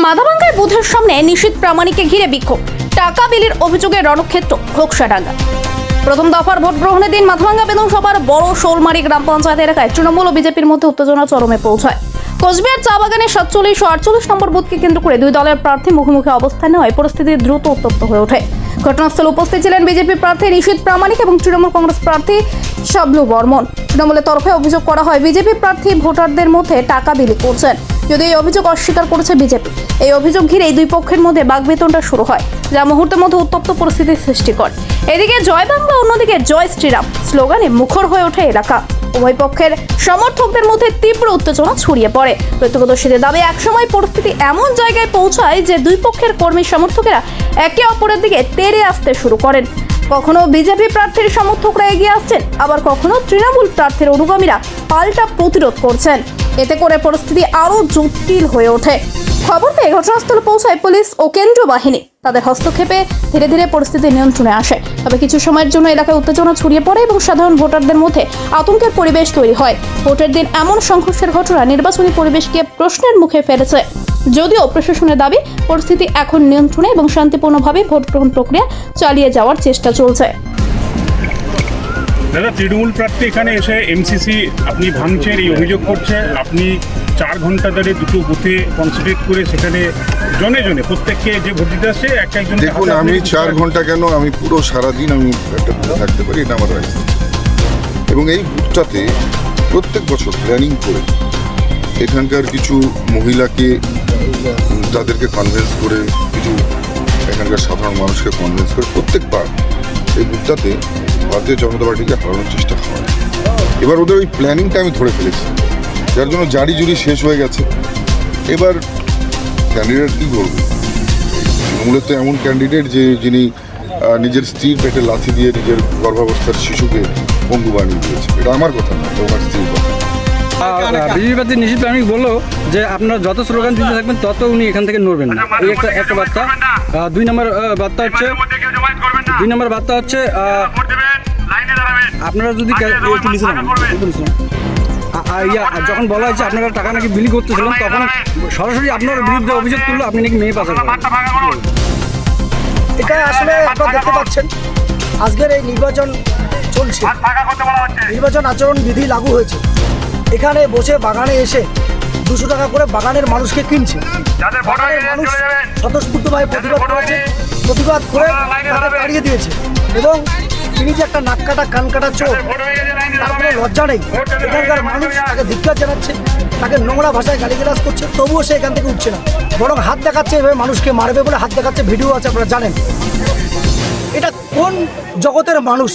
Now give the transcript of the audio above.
মাথাভাঙ্গায় বুথের সামনে নিশীথ প্রামাণিককে ঘিরে বিক্ষোভ, টাকা বিলির অভিযোগে রণক্ষেত্র ঘোকসাডাঙ্গা। প্রথম দফার ভোট গ্রহণের দিন মাথাভাঙ্গা বিধানসভার বড় শোলমারি গ্রাম পঞ্চায়েত এলাকায় তৃণমূল ও বিজেপির মধ্যে উত্তেজনা চরমে পৌঁছায়। কোচবিহার চা বাগানের 47 ও 48 নম্বর বুথকে কেন্দ্র করে দুই দলের প্রার্থী মুখোমুখি অবস্থান নেওয়ায় পরিস্থিতি দ্রুত উত্তপ্ত হয়ে ওঠে। ঘটনাস্থলে উপস্থিত ছিলেন বিজেপি প্রার্থী নিশীথ প্রামাণিক এবং তৃণমূল কংগ্রেস প্রার্থী শাবলু বর্মন। তৃণমূলের তরফে অভিযোগ করা হয় বিজেপি প্রার্থী ভোটারদের মধ্যে টাকা বিলি করছেন, যদিও এই অভিযোগ অস্বীকার করেছে বিজেপি। এই অভিযোগ ঘিরে দুই পক্ষের মধ্যে বাকবিতণ্ডা শুরু হয়, যা মুহূর্তের মধ্যে উত্তপ্ত পরিস্থিতির সৃষ্টি করে। এদিকে জয় বাংলা, অন্যদিকে জয় শ্রীরাম স্লোগানে মুখর হয়ে ওঠে এলাকা। উভয় পক্ষের সমর্থকদের মধ্যে তীব্র উত্তেজনা ছড়িয়ে পড়ে। প্রত্যক্ষদর্শীদের দাবি, একসময় পরিস্থিতি এমন জায়গায় পৌঁছায় যে দুই পক্ষের কর্মী সমর্থকেরা একে অপরের দিকে তেড়ে আসতে শুরু করেন। কখনো বিজেপি প্রার্থীর সমর্থকরা এগিয়ে আসছেন, আবার কখনো তৃণমূল প্রার্থীর অনুগামীরা পাল্টা প্রতিরোধ করছেন। এতে করে পরিস্থিতি আরও জটিল হয়ে ওঠে। খবর পেয়ে ঘটনাস্থলে পৌঁছায় পুলিশ ও কেন্দ্রীয় বাহিনী। তাদের হস্তক্ষেপে ধীরে ধীরে পরিস্থিতি নিয়ন্ত্রণে আসে। তবে কিছু সময়ের জন্য এলাকায় উত্তেজনা ছড়িয়ে পড়ে এবং সাধারণ ভোটারদের মধ্যে আতঙ্কের পরিবেশ তৈরি হয়। ভোটের দিন এমন সংঘর্ষের ঘটনা নির্বাচনী পরিবেশকে প্রশ্নের মুখে ফেলেছে। যদিও প্রশাসনের দাবি, পরিস্থিতি এখন নিয়ন্ত্রণে এবং শান্তিপূর্ণভাবে ভোট গ্রহণ প্রক্রিয়া চালিয়ে যাওয়ার চেষ্টা চলছে। দাদা, তৃণমূল প্রার্থী এখানে এসে এমসিসি আপনি ভাঙছেন এই অভিযোগ করছে। আপনি 4 ঘন্টা ধরে দুটো বুথে কনসেন্ট্রেট করে সেখানে জনে জনে প্রত্যেককে যে ভোট দিতে আসছে একজন। দেখুন, আমি 4 ঘন্টা কেন, আমি পুরো সারাদিন আমি একটা বুথে থাকতে পারি, এটা আমার রাইট। এবং এই বুথটাতে প্রত্যেক বছর প্ল্যানিং করে এখানকার কিছু মহিলাকে তাদেরকে কনভিন্স করে, কিছু এখানকার সাধারণ মানুষকে কনভিন্স করে প্রত্যেকবার এই বুথটাতে ভারতীয় জনতা পার্টিকে হারানোর চেষ্টা হয়। এবার ওদের ওই প্ল্যানিংটা আমি ধরে ফেলেছি, যার জন্য জারি জুরি শেষ হয়ে গেছে। এবার ক্যান্ডিডেট কী করবে? তৃণমূলের তো এমন ক্যান্ডিডেট যিনি নিজের স্ত্রীর পেটে লাথি দিয়ে নিজের গর্ভাবস্থার শিশুকে পঙ্গু বানিয়ে দিয়েছে। এটা আমার কথা না, এটা ওনার স্ত্রীর কথা। বিজেপি প্রার্থী নিশীথ প্রামাণিক বললো যে আপনারা যত স্লোগান দিতে থাকবেন তত উনি এখান থেকে নড়বেন না। এই একটা বার্তা। 2 নম্বর বার্তা হচ্ছে আপনারা যদি যখন বলা হয়েছে আপনারা টাকা নাকি বিলি করতেছিলেন, তখন সরাসরি আপনার বিরুদ্ধে অভিযোগ তুললো আপনি নাকি মেয়ে পাচার করেন। এটা আসলে আপনারা দেখতে পাচ্ছেন, আজকের এই নির্বাচন চলছে, নির্বাচন আচরণ বিধি লাগু হয়েছে। এখানে বসে বাগানে এসে 200 টাকা করে বাগানের মানুষকে কিনছে। মানুষ স্বতঃস্ফূর্তভাবে প্রতিবাদ করে তাকে তাড়িয়ে দিয়েছে। এবং তিনি যে একটা নাক কাটা কান কাটা চোর, তার কোনো লজ্জা নেই। এখানকার মানুষ তাকে ধিক্কার জানাচ্ছে, তাকে নোংরা ভাষায় গালিগালাজ করছে, তবুও সে এখান থেকে উঠছে না, বরং হাত দেখাচ্ছে, এভাবে মানুষকে মারবে বলে হাত দেখাচ্ছে। ভিডিও আছে, আপনারা জানেন। এটা কোন জগতের মানুষ?